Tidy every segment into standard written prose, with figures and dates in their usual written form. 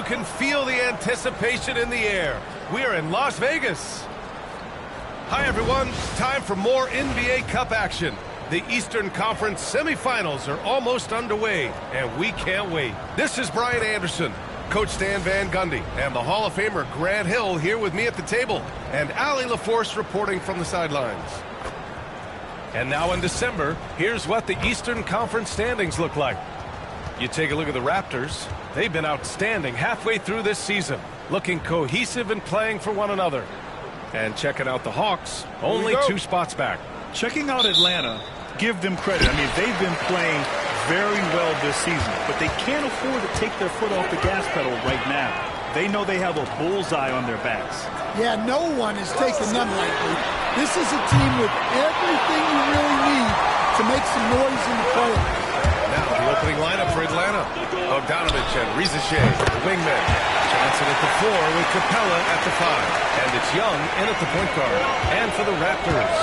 can feel the anticipation in the air. We're in Las Vegas. Hi, everyone. Time for more NBA Cup action. The Eastern Conference semifinals are almost underway, and we can't wait. This is Brian Anderson, Coach Stan Van Gundy, and the Hall of Famer Grant Hill here with me at the table, and Allie LaForce reporting from the sidelines. And now in December, here's what the Eastern Conference standings look like. You take a look at the Raptors. They've been outstanding halfway through this season, looking cohesive and playing for one another. And checking out the Hawks, only 2 spots back. Checking out Atlanta, give them credit. I mean, they've been playing very well this season, but they can't afford to take their foot off the gas pedal right now. They know they have a bullseye on their backs. Yeah, no one is taking them lightly. This is a team with everything you really need to make some noise in the playoffs. Now the opening lineup for Atlanta. Bogdanovich and Rizachet, the wingmen. Johnson at the 4 with Capella at the 5. And it's Young in at the point guard. And for the Raptors,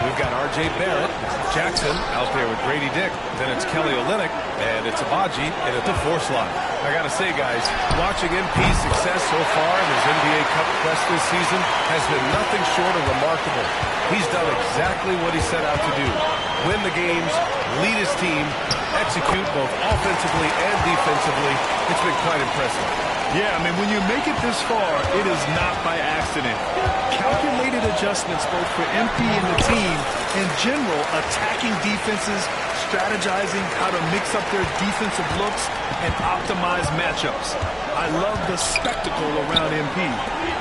we've got R.J. Barrett, Jackson out there with Grady Dick. Then it's Kelly Olynyk, and it's Abaji in at the 4 slot. I got to say, guys, watching MP's success so far in his NBA Cup quest this season has been nothing short of remarkable. He's done exactly what he set out to do. Win the games, lead his team, execute both offensively and defensively. It's been quite impressive. Yeah, I mean, when you make it this far, it is not by accident. Calculated adjustments both for MP and the team. In general, attacking defenses, strategizing how to mix up their defensive looks and optimize matchups. I love the spectacle around MP.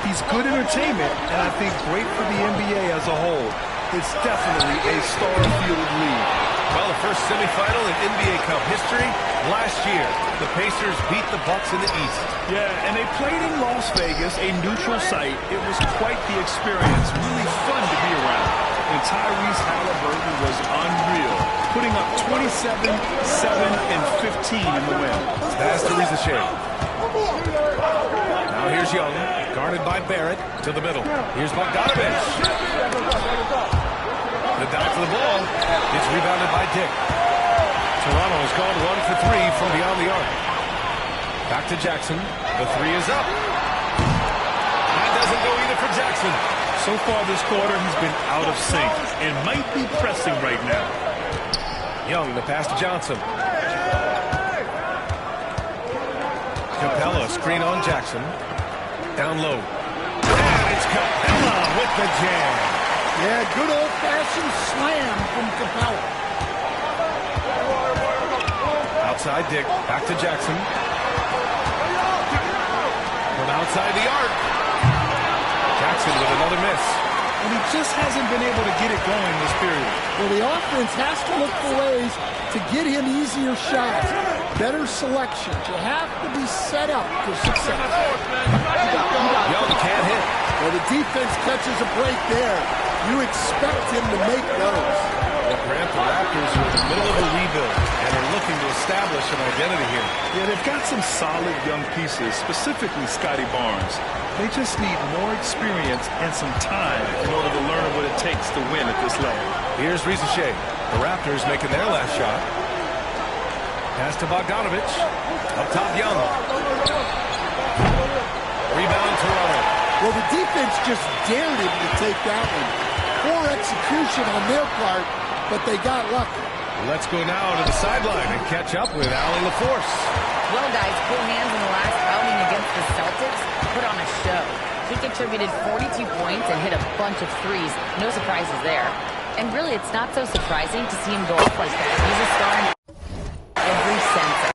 He's good entertainment, and I think great for the NBA as a whole. It's definitely a star-filled league. Well, the first semifinal in NBA Cup history, last year, the Pacers beat the Bucks in the East. Yeah, and they played in Las Vegas, a neutral site. It was quite the experience, really fun to be around. And Tyrese Halliburton was unreal, putting up 27, 7, and 15 in the win. Pass to Rizachet. Now here's Young, guarded by Barrett, to the middle. Here's Bogdanovich. The dot to the ball. It's rebounded by Dick. Toronto has gone 1 for 3 from beyond the arc. Back to Jackson. The 3 is up. That doesn't go either for Jackson. So far this quarter, he's been out of sync and might be pressing right now. Young, the pass to Johnson. Capella, screen on Jackson. Down low. And it's Capella with the jam. Yeah, good old-fashioned slam from Capella. Outside Dick, back to Jackson. From outside the arc. Jackson with another miss. And he just hasn't been able to get it going this period. Well, the offense has to look for ways to get him easier shots, better selections. You have to be set up for success. Young can't hit. Well, the defense catches a break there. You expect him to make those. Well, Grant, the Raptors are in the middle of a rebuild and are looking to establish an identity here. Yeah, they've got some solid young pieces, specifically Scotty Barnes. They just need more experience and some time in order to learn what it takes to win at this level. Here's Rizachet. The Raptors making their last shot. Pass to Bogdanovich. Up top, Young. Rebound, Toronto. Well, the defense just dared him to take that one. Poor execution on their part, but they got lucky. Let's go now to the sideline and catch up with Allie LaForce. Well, guys, cool hands in the last outing against the Celtics put on a show. He contributed 42 points and hit a bunch of threes. No surprises there. And really, it's not so surprising to see him go off like that. He's a star in every sense.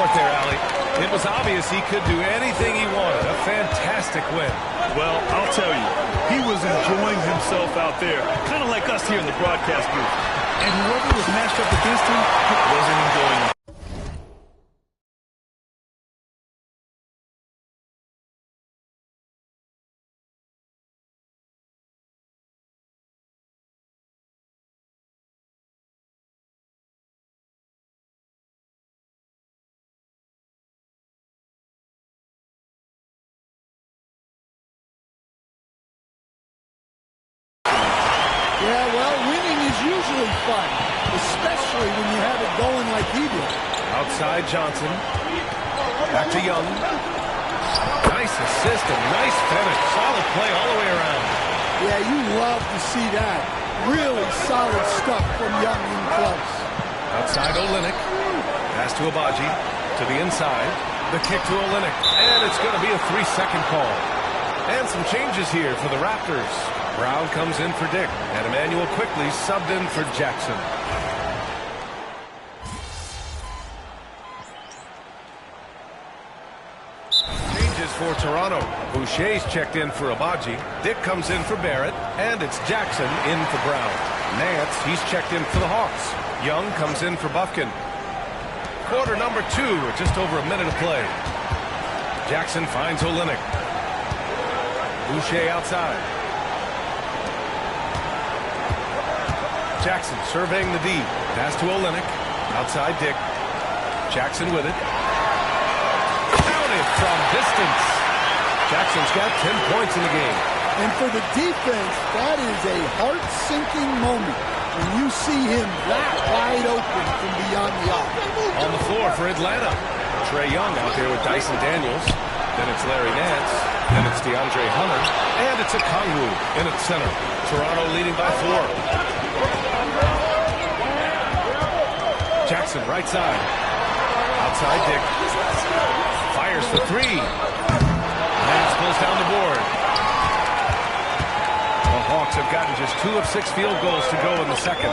start there, Allie. It was obvious he could do anything he wanted. A fantastic win. Well, I'll tell you, he was enjoying himself out there, kind of like us here in the broadcast booth. And whoever was matched up against him wasn't enjoying it. Yeah, well, winning is usually fun, especially when you have it going like he did. Outside Johnson. Back to Young. Nice assist and nice finish. Solid play all the way around. Yeah, you love to see that. Really solid stuff from Young in close. Outside Olynyk. Pass to Abaji. To the inside. The kick to Olynyk. And it's going to be a 3-second call. And some changes here for the Raptors. Brown comes in for Dick, and Emmanuel quickly subbed in for Jackson. Changes for Toronto. Boucher's checked in for Abaji. Dick comes in for Barrett, and it's Jackson in for Brown. Nance, he's checked in for the Hawks. Young comes in for Bufkin. Quarter number 2, with just over a minute of play. Jackson finds Olynyk. Boucher outside. Jackson surveying the D. Pass to Olynyk. Outside Dick. Jackson with it. Counted from distance. Jackson's got 10 points in the game. And for the defense, that is a heart-sinking moment when you see him that wide open from beyond the arc. On the floor for Atlanta. Trae Young out there with Dyson Daniels. Then it's Larry Nance. Then it's DeAndre Hunter. And it's Okongwu in at center. Toronto leading by 4. Jackson, right side. Outside Dick. Fires for 3. Nance pulls down the board. The Hawks have gotten just 2 of 6 field goals to go in the second.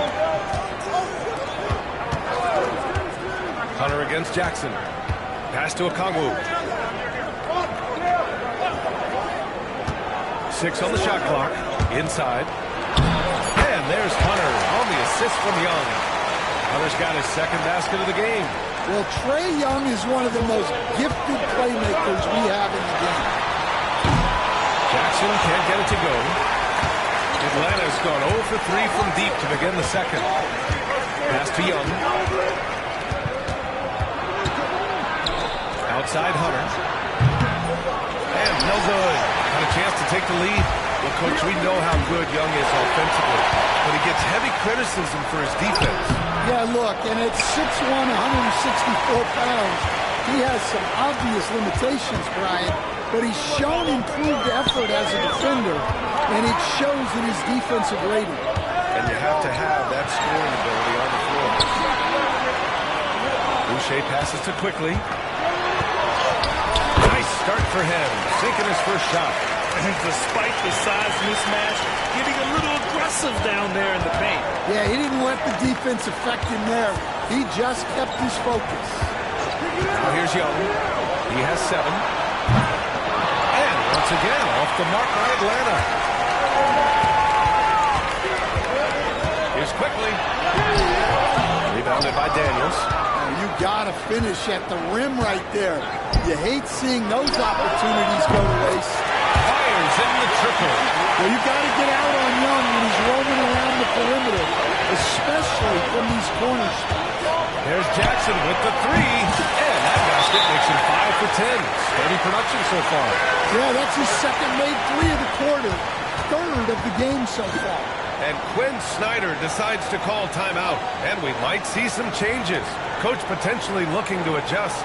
Hunter against Jackson. Pass to Okongwu. 6 on the shot clock. Inside. And there's Hunter on the assist from Young. Hunter's got his second basket of the game. Well, Trae Young is one of the most gifted playmakers we have in the game. Jackson can't get it to go. Atlanta's gone 0 for 3 from deep to begin the second. Pass to Young. Outside Hunter. And no good. Got a chance to take the lead. Well, Coach, we know how good Young is offensively, but he gets heavy criticism for his defense. Yeah, look, and at 6'1", 164 pounds, he has some obvious limitations, Brian, but he's shown improved effort as a defender, and it shows in his defensive rating. And you have to have that scoring ability on the floor. Boucher passes to Quickly. Nice start for him, sinking his first shot. And despite the size mismatch, getting a little aggressive down there in the paint. Yeah, he didn't let the defense affect him there. He just kept his focus. Now here's Young. He has 7. And once again, off the mark by Atlanta. Here's Quickly. Rebounded by Daniels. You gotta finish at the rim right there. You hate seeing those opportunities go to waste. Fires in the triple. Well, you got to get out on Young when he's roaming around the perimeter, especially from these corner spots. There's Jackson with the 3. And that basket makes him 5 for 10. Steady production so far. Yeah, that's his second made 3 of the quarter. Third of the game so far. And Quinn Snyder decides to call timeout. And we might see some changes. Coach potentially looking to adjust.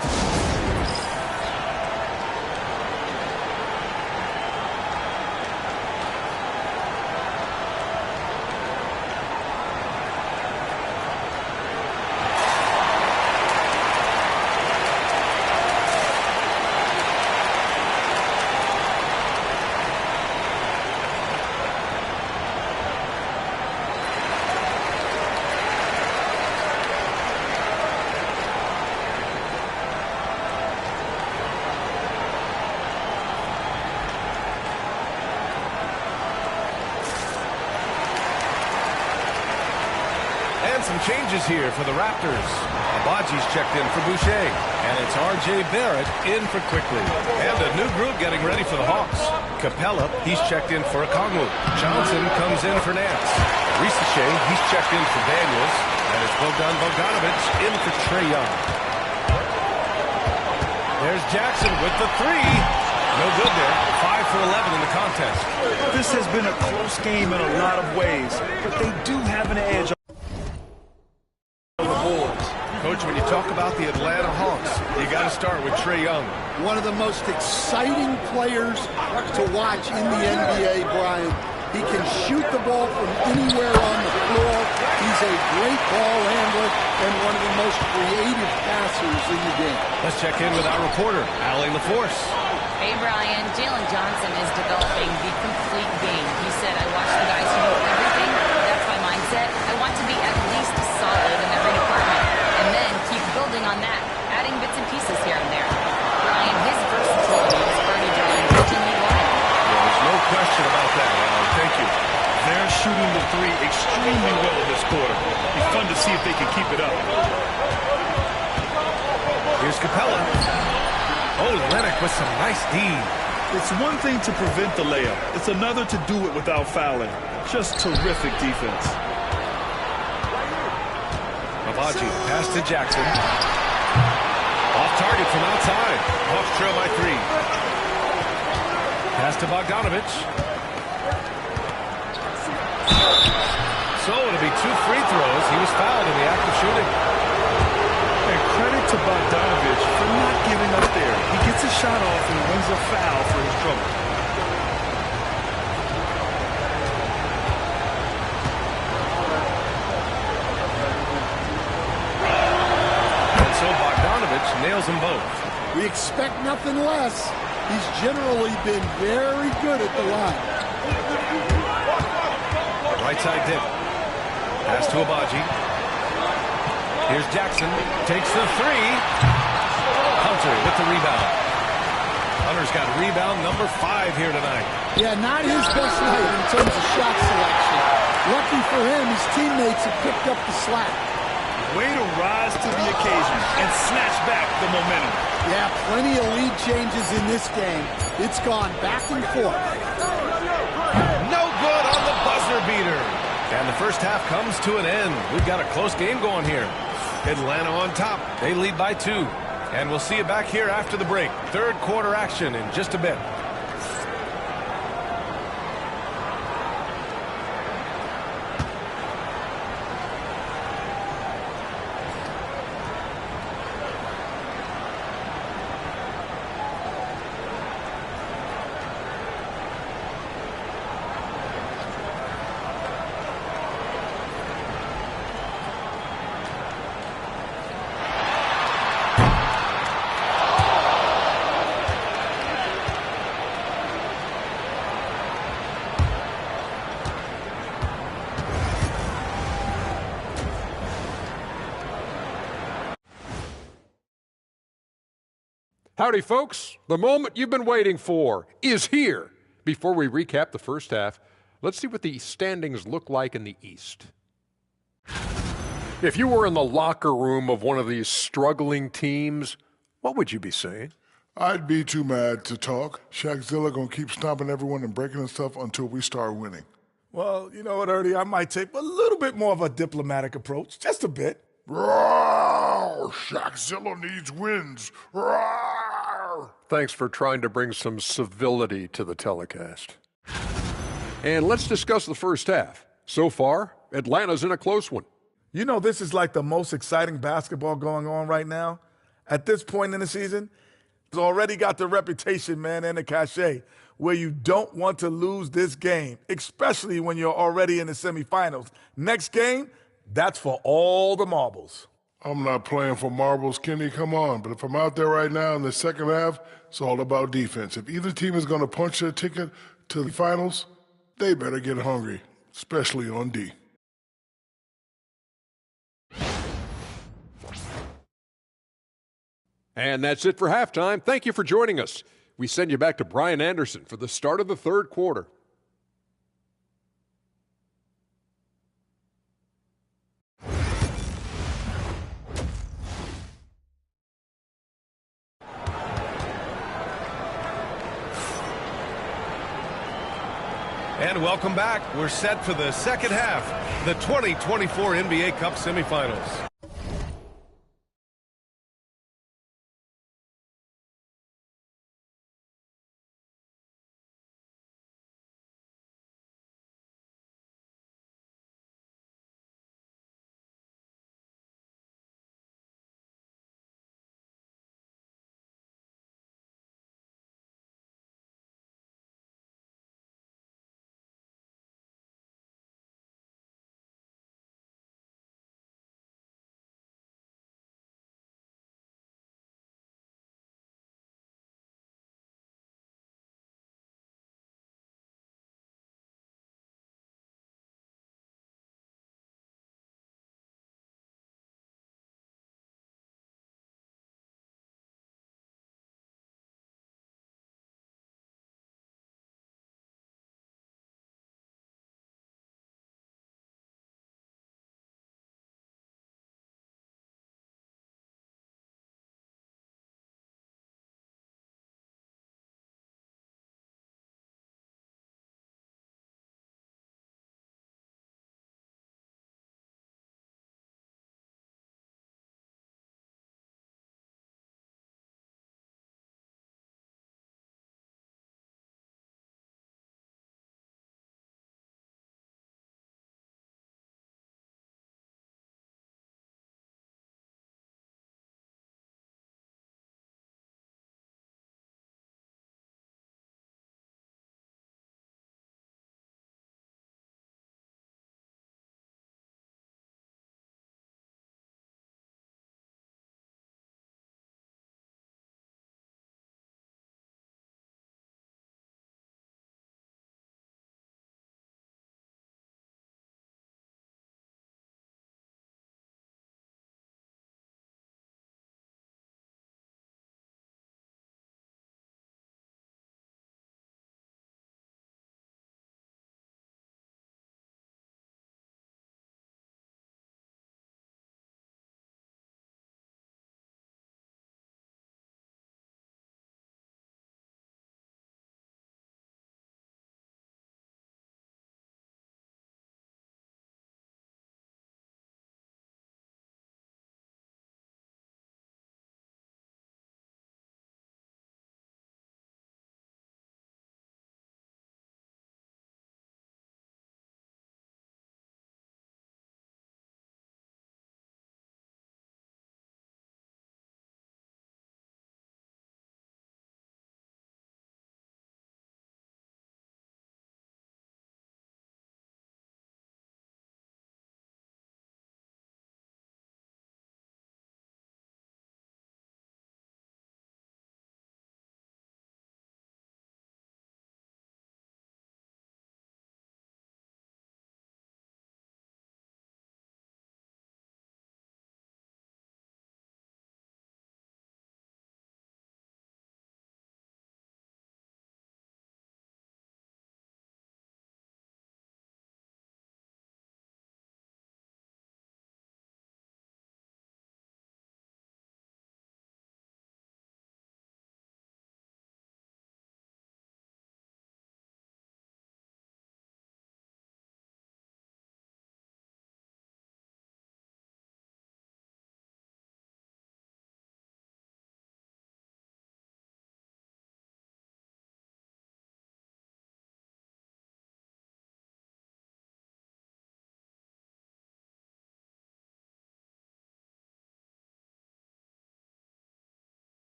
some changes here for the Raptors. Abaji's checked in for Boucher. And it's R.J. Barrett in for Quickly. And a new group getting ready for the Hawks. Capella, he's checked in for Okongwu. Johnson comes in for Nance. Risache, he's checked in for Daniels. And it's Bogdan Bogdanovic in for Trae Young. There's Jackson with the three. No good there. 5 for 11 in the contest. This has been a close game in a lot of ways, but they do have an edge on the boards. Coach, when you talk about the Atlanta Hawks, you got to start with Trae Young. One of the most exciting players to watch in the NBA, Brian. He can shoot the ball from anywhere on the floor. He's a great ball handler and one of the most creative passers in the game. Let's check in with our reporter, Allie LaForce. Hey, Brian. Jalen Johnson is developing the complete game. He said, I watch the guys who do everything. That's my mindset. I want to be at least solid in every department. And then keep building on that, adding bits and pieces here and there. Brian, his versatility is already drawing continued line. Yeah, there's no question about that, Allie. Thank you. They're shooting the three extremely well this quarter. It's fun to see if they can keep it up. Here's Capella. Oh, Lennox with some nice D. It's one thing to prevent the layup. It's another to do it without fouling. Just terrific defense. Abaji, pass to Jackson. Off target from outside. Hawks trail by 3. Pass to Bogdanovic. So it'll be 2 free throws. He was fouled in the act of shooting. And credit to Bogdanovic for not giving up there. He gets a shot off and wins a foul for his trouble. And so Bogdanovic nails them both. We expect nothing less. He's generally been very good at the line. Right side dip. Pass to Abaji. Here's Jackson. Takes the 3. Hunter with the rebound. Hunter's got rebound number 5 here tonight. Yeah, not his best night in terms of shot selection. Lucky for him, his teammates have picked up the slack. Way to rise to the occasion and snatch back the momentum. Yeah, plenty of lead changes in this game. It's gone back and forth. No good on the buzzer beater. And the first half comes to an end. We've got a close game going here. Atlanta on top. They lead by 2. And we'll see you back here after the break. Third quarter action in just a bit. Howdy, folks. The moment you've been waiting for is here. Before we recap the first half, let's see what the standings look like in the East. If you were in the locker room of one of these struggling teams, what would you be saying? I'd be too mad to talk. Shaqzilla gonna keep stomping everyone and breaking stuff until we start winning. Well, you know what, Ernie? I might take a little bit more of a diplomatic approach. Just a bit. Roar! Shaqzilla needs wins. Roar! Thanks for trying to bring some civility to the telecast. And let's discuss the first half. So far, Atlanta's in a close one. You know, this is like the most exciting basketball going on right now. At this point in the season, it's already got the reputation, man, and the cachet where you don't want to lose this game, especially when you're already in the semifinals. Next game, that's for all the marbles. I'm not playing for marbles, Kenny, come on. But if I'm out there right now in the second half, it's all about defense. If either team is going to punch their ticket to the finals, they better get hungry, especially on D. And that's it for halftime. Thank you for joining us. We send you back to Brian Anderson for the start of the third quarter. And welcome back. We're set for the second half, the 2024 NBA Cup semifinals.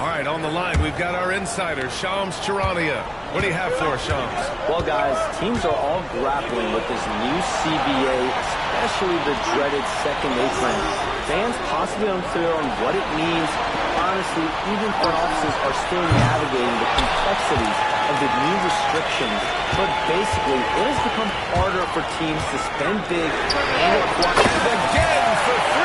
All right, on the line, we've got our insider, Shams Charania. What do you have for us, Shams? Well, guys, teams are all grappling with this new CBA, especially the dreaded second apron. Fans possibly unclear on what it means. Honestly, even front offices are still navigating the complexities of the new restrictions. But basically, it has become harder for teams to spend big and acquire. Again for free.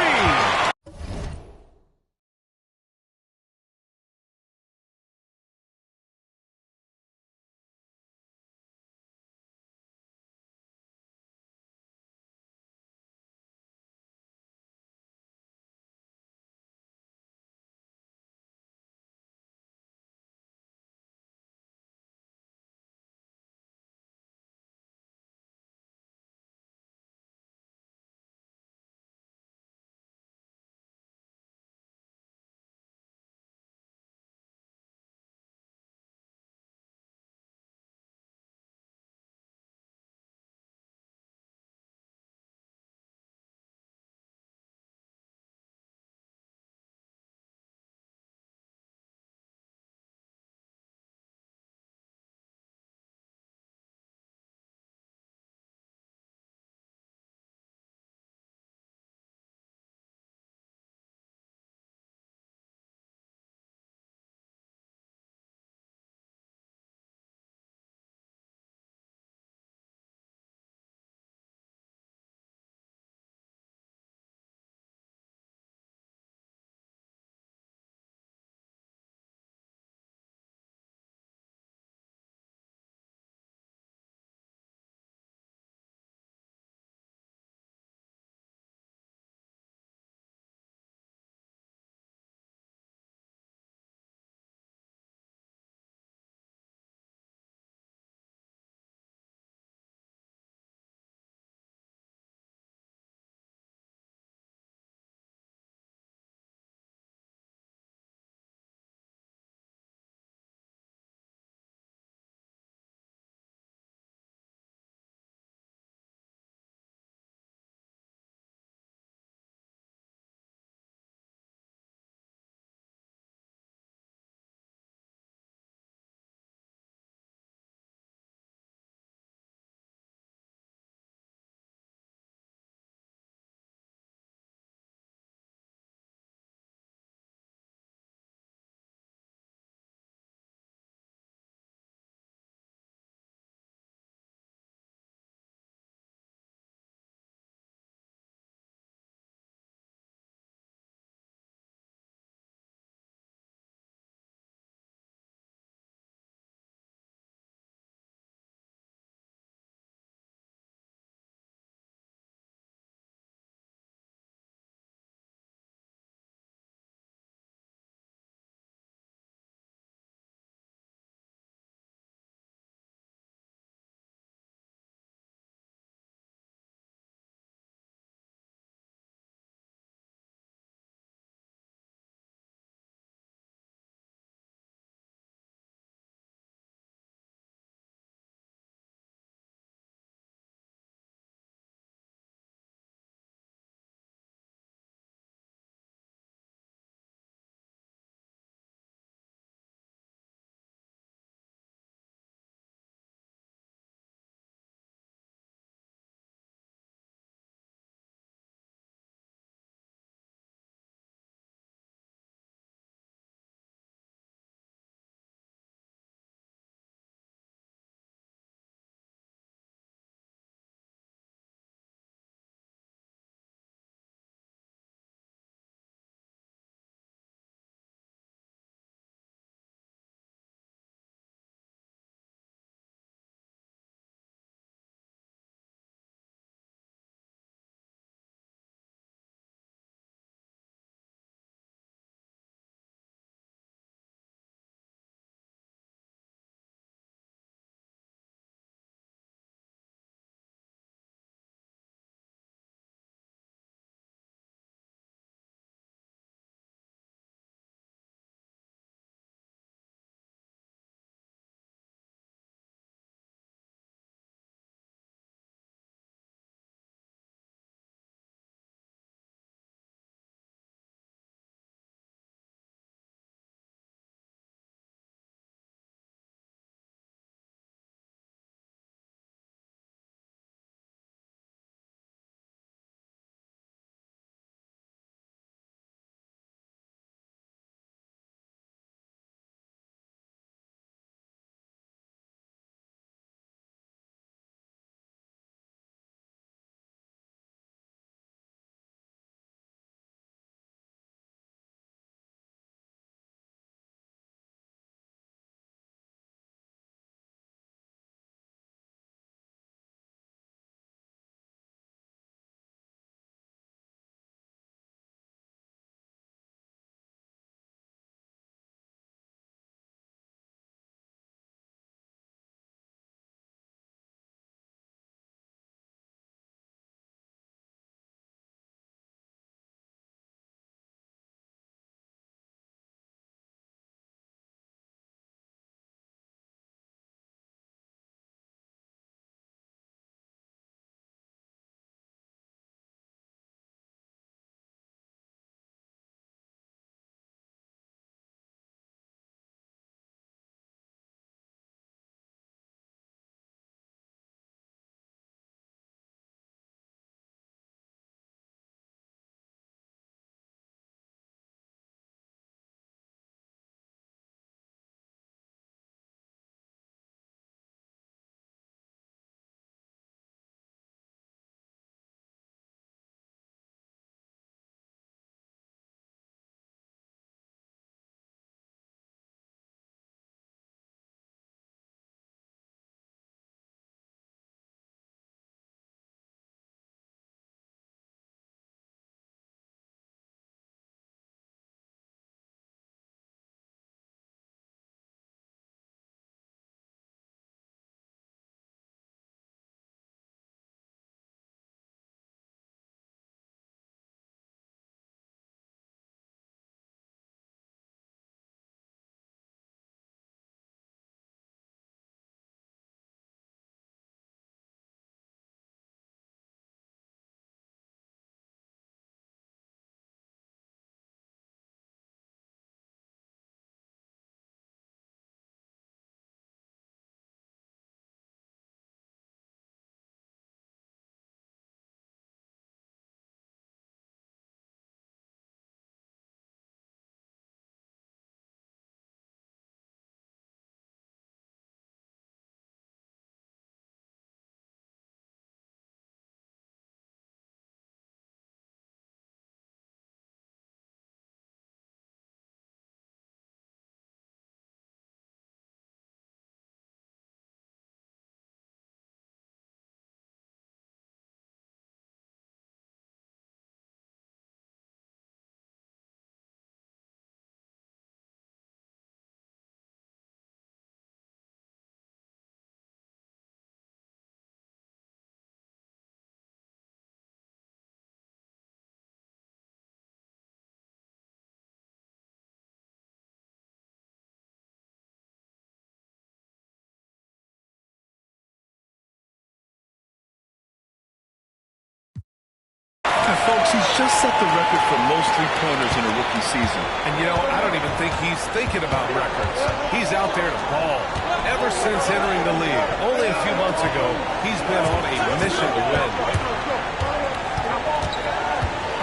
Folks, he's just set the record for most three-pointers in a rookie season. And, you know, I don't even think he's thinking about records. He's out there to ball. Ever since entering the league, only a few months ago, he's been on a mission to win.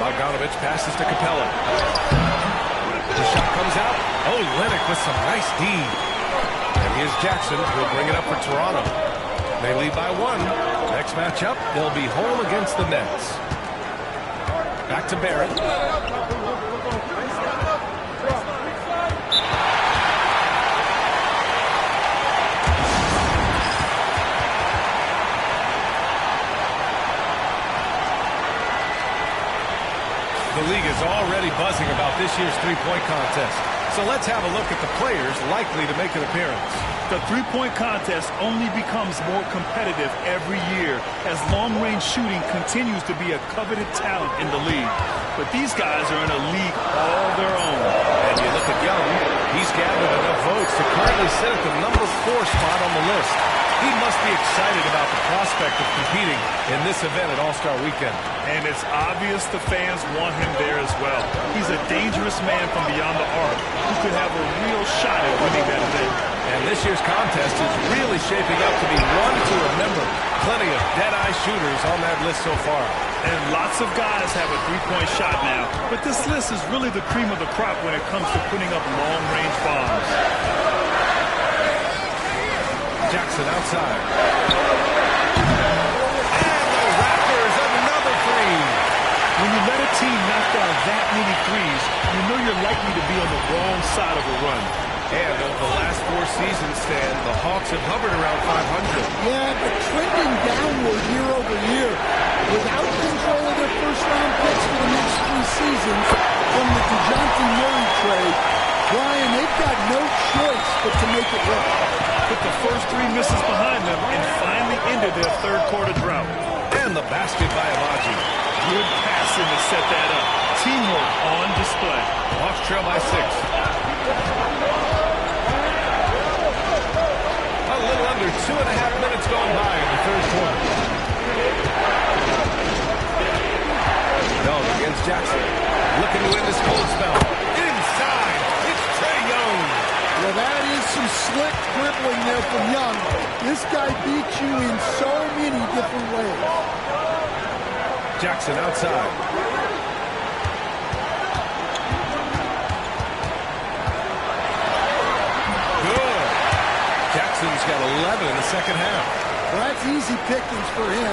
Bogdanovich passes to Capella. The shot comes out. Oh, Lennox with some nice D. And here's Jackson, who'll bring it up for Toronto. They lead by 1. Next matchup, they'll be home against the Nets. Back to Barrett. The league is already buzzing about this year's three-point contest. So let's have a look at the players likely to make an appearance. The three-point contest only becomes more competitive every year as long-range shooting continues to be a coveted talent in the league. But these guys are in a league all their own. And you look at Young, he's gathered enough votes to currently sit at the number 4 spot on the list. He must be excited about the prospect of competing in this event at All-Star Weekend. And it's obvious the fans want him there as well. He's a dangerous man from beyond the arc who could have a real shot at winning that event. And this year's contest is really shaping up to be one to remember. Plenty of dead-eye shooters on that list so far. And lots of guys have a three-point shot now. But this list is really the cream of the crop when it comes to putting up long-range bombs. Jackson outside. And the Raptors, another three. When you let a team knock down that many threes, you know you're likely to be on the wrong side of a run. And over the last 4 seasons, Stan, the Hawks have hovered around 500. Yeah, but trending downward year over year. Without control of their first-round picks for the next 3 seasons from the DeJounte Murray trade, Brian, they've got no choice but to make it work. Put the first 3 misses behind them and finally ended their third-quarter drought. And the basket by Abaji. Good passing to set that up. Teamwork on display. Hawks trail by 6. A little under 2.5 minutes gone by in the third quarter. Young against Jackson. Looking to win this cold spell. Inside, it's Trae Young. Well, that is some slick dribbling there from Young. This guy beats you in so many different ways. Jackson outside. Good. Jackson's got 11 in the second half. Well, that's easy pickings for him.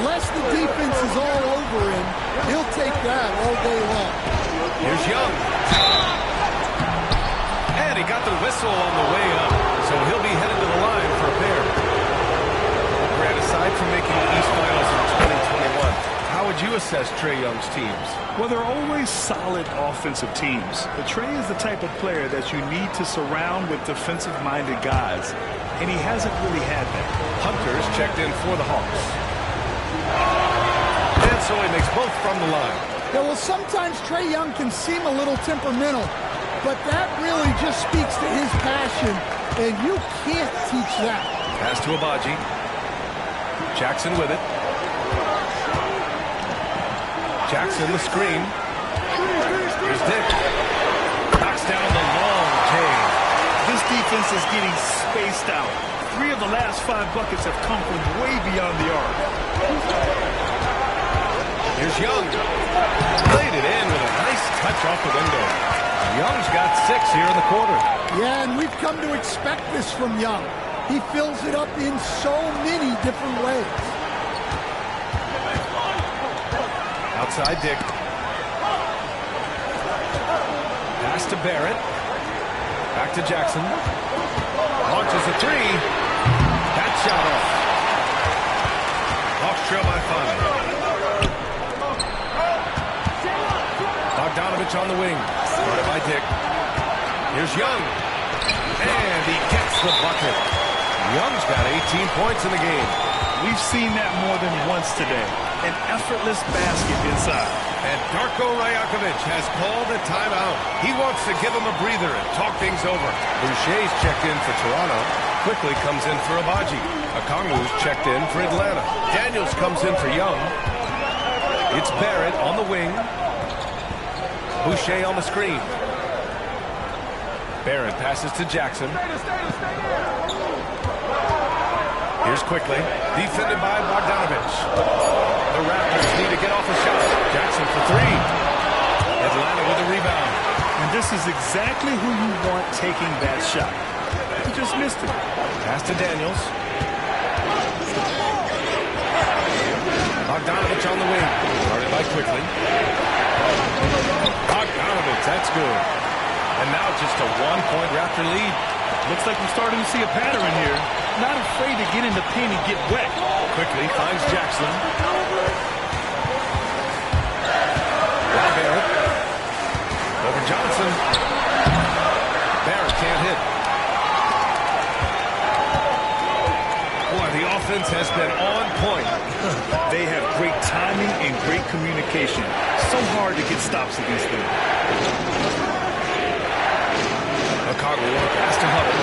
Unless the defense is all over him, he'll take that all day long. Here's Young. And he got the whistle on the way up, so he'll be headed to the line for a pair. Grant, aside from making the East Finals in 2021, how would you assess Trae Young's teams? Well, they're always solid offensive teams. But Trae is the type of player that you need to surround with defensive-minded guys, and he hasn't really had that. Hunter's checked in for the Hawks. And so he makes both from the line. Yeah, well, sometimes Trae Young can seem a little temperamental, but that really just speaks to his passion, and you can't teach that. Pass to Abaji. Jackson with it. Jackson the screen. Here's Dick. Knocks down the long King. This defense is getting spaced out. 3 of the last 5 buckets have come from way beyond the arc. Here's Young. Played it in with a nice touch off the window. Young's got 6 here in the quarter. Yeah, and we've come to expect this from Young. He fills it up in so many different ways. Outside Dick. Pass to Barrett. Back to Jackson. Launches a 3. That shot off. Hawks trail by 5. Bogdanovich on the wing. Started by Dick. Here's Young. And he gets the bucket. Young's got 18 points in the game. We've seen that more than once today. An effortless basket inside. And Darko Rajakovic has called a timeout. He wants to give him a breather and talk things over. Boucher's checked in for Toronto. Quickly comes in for Abaji. Okongwu's checked in for Atlanta. Daniels comes in for Young. It's Barrett on the wing. Boucher on the screen. Barrett passes to Jackson. Here's quickly. Defended by Bogdanovich. The Raptors need to get off a shot. Jackson for three. Atlanta with a rebound. And this is exactly who you want taking that shot. He just missed it. Pass to Daniels. Bogdanovich on the wing. Started by quickly. Bogdanovich, that's good. And now just a one-point Raptor lead. Looks like we're starting to see a pattern here. Not afraid to get in the paint and get wet. Quickly finds Jackson. Barrett. Over Johnson. Barrett can't hit. Boy, the offense has been on point. They have great timing and great communication. So hard to get stops against them. Chicago pass to Hunter.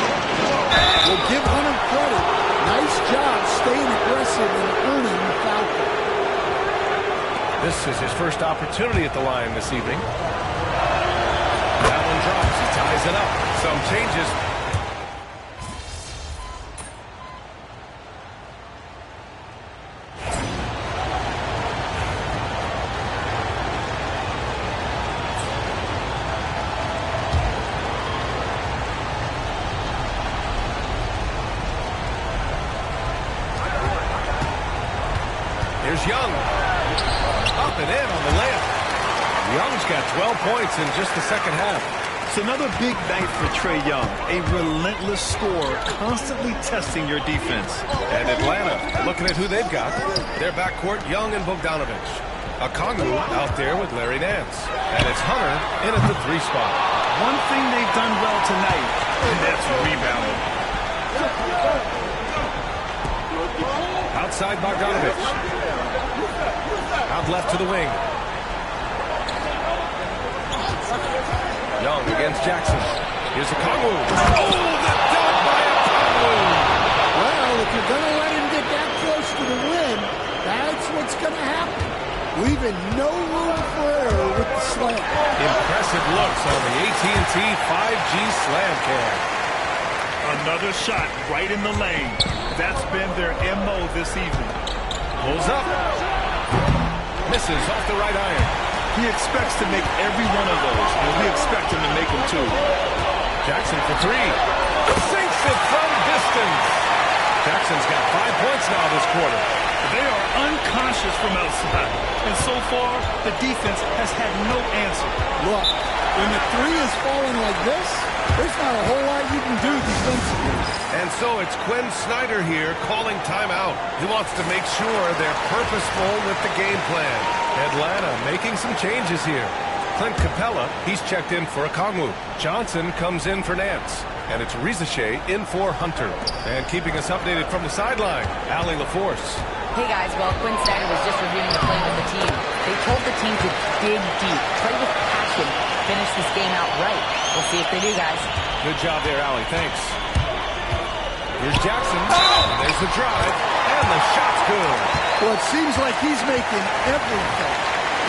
We'll give Hunter credit. Nice job staying aggressive and earning the foul. This is his first opportunity at the line this evening. That one drops. He ties it up. Some changes. Here's Young. Up and in on the layup. Young's got 12 points in just the second half. It's another big night for Trae Young. A relentless scorer, constantly testing your defense. And Atlanta, looking at who they've got. Their backcourt, Young and Bogdanovich. Okongwu out there with Larry Nance. And it's Hunter in at the 3 spot. One thing they've done well tonight, and that's rebounding. Outside Bogdanovich. Out left to the wing. Young against Jackson. Here's Okongwu. Oh, the dunk by Okongwu. Well, if you're going to let him get that close to the rim, that's what's going to happen. Leaving no room for error with the slam. Impressive looks on the AT&T 5G Slam Cam. Another shot right in the lane. That's been their MO this evening. Pulls up. Misses off the right iron. He expects to make every one of those, and we expect him to make them too. Jackson for 3. Sinks it from distance. Jackson's got 5 points now this quarter. They are unconscious from outside, and so far, the defense has had no answer. Look, when the 3 is falling like this, there's not a whole lot you can do defensively. And so it's Quinn Snyder here calling timeout. He wants to make sure they're purposeful with the game plan. Atlanta making some changes here. Clint Capella, he's checked in for Okongwu. Johnson comes in for Nance. And it's Rizachet in for Hunter. And keeping us updated from the sideline, Allie LaForce. Hey guys, well, Quinn Snyder was just reviewing the play with the team. They told the team to dig deep, play with passion, finish this game out right. We'll see if they do, guys. Good job there, Allie. Thanks. Here's Jackson. There's the drive, and the shot's good. Well, it seems like he's making everything.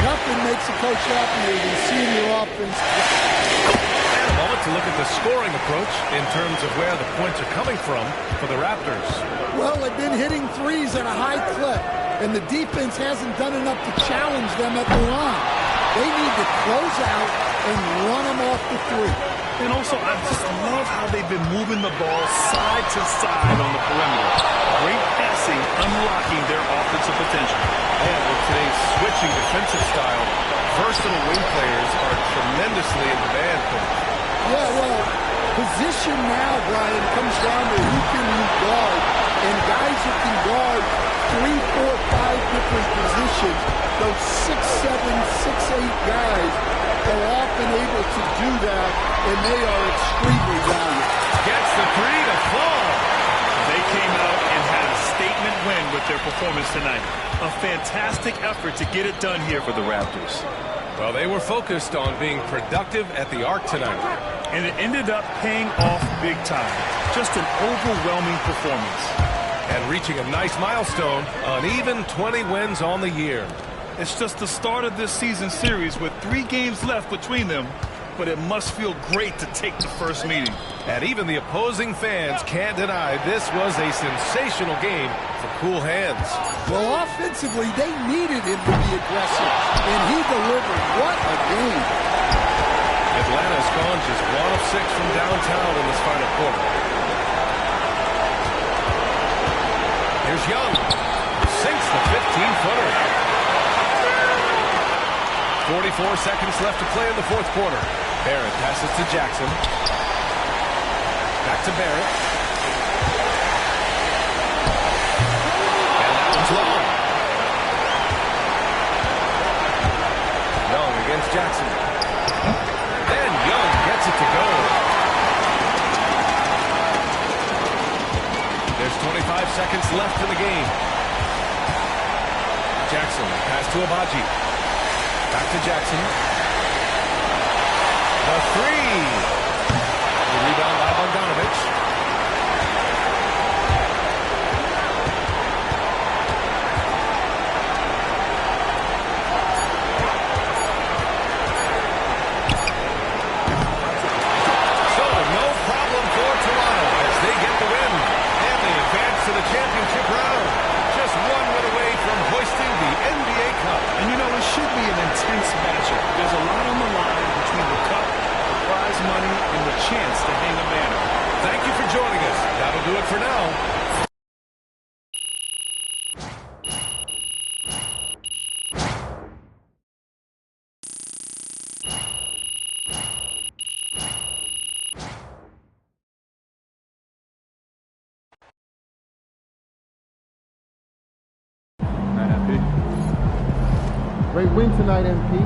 Nothing makes a coach happier than seeing your offense. And a moment to look at the scoring approach in terms of where the points are coming from for the Raptors. Well, they've been hitting threes at a high clip, and the defense hasn't done enough to challenge them at the line. They need to close out and run them off the 3. And also, I just love how they've been moving the ball side to side on the perimeter. Great passing, unlocking their offensive potential. And with today's switching defensive style, versatile wing players are tremendously in demand. Yeah, well, position now, Brian, comes down to who can you guard. And guys who can guard 3, 4, 5 different positions, those 6'7", 6'8" guys are often able to do that, and they are extremely valuable. Gets the 3 to fall. They came out and had a statement win with their performance tonight. A fantastic effort to get it done here for the Raptors. Well, they were focused on being productive at the arc tonight. And it ended up paying off big time. Just an overwhelming performance. And reaching a nice milestone, an even 20 wins on the year. It's just the start of this season series with 3 games left between them, but it must feel great to take the first meeting. And even the opposing fans can't deny this was a sensational game for cool hands. Well, offensively, they needed him to be aggressive, and he delivered. What a game. Atlanta's gone just 1 of 6 from downtown in this final quarter. Here's Young. Sinks the 15-footer. 44 seconds left to play in the fourth quarter. Barrett passes to Jackson. Back to Barrett. And that one's long. Young against Jackson. Then Young gets it to go. There's 25 seconds left in the game. Jackson, pass to Abaji. Back to Jackson. The 3. The rebound by Bogdanovich. So, no problem for Toronto as they get the win. And they advance to the championship round. Just 1 win away from hoisting the NBA Cup. And you know, it should be an intense matchup. There's a lot on the line between the cup, the prize money, and the chance to hang a banner. Thank you for joining us. That'll do it for now. Great win tonight, MP.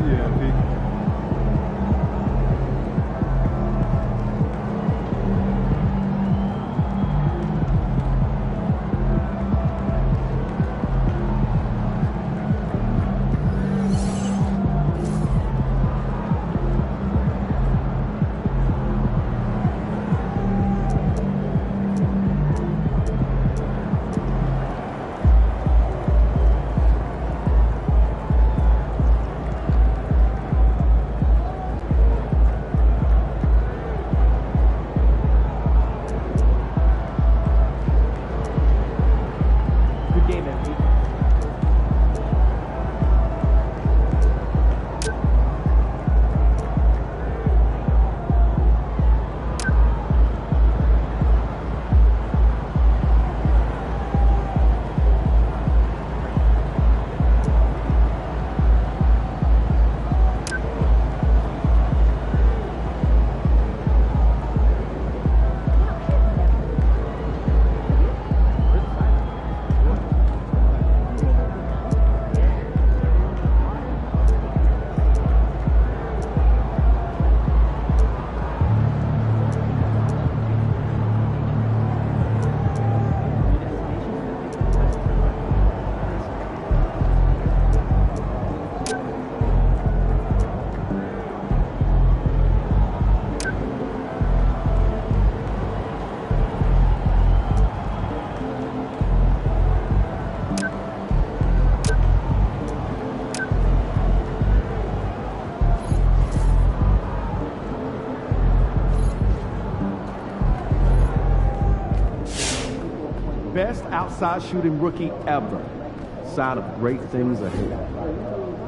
Yeah, MP. Best outside shooting rookie ever. Sign of great things ahead.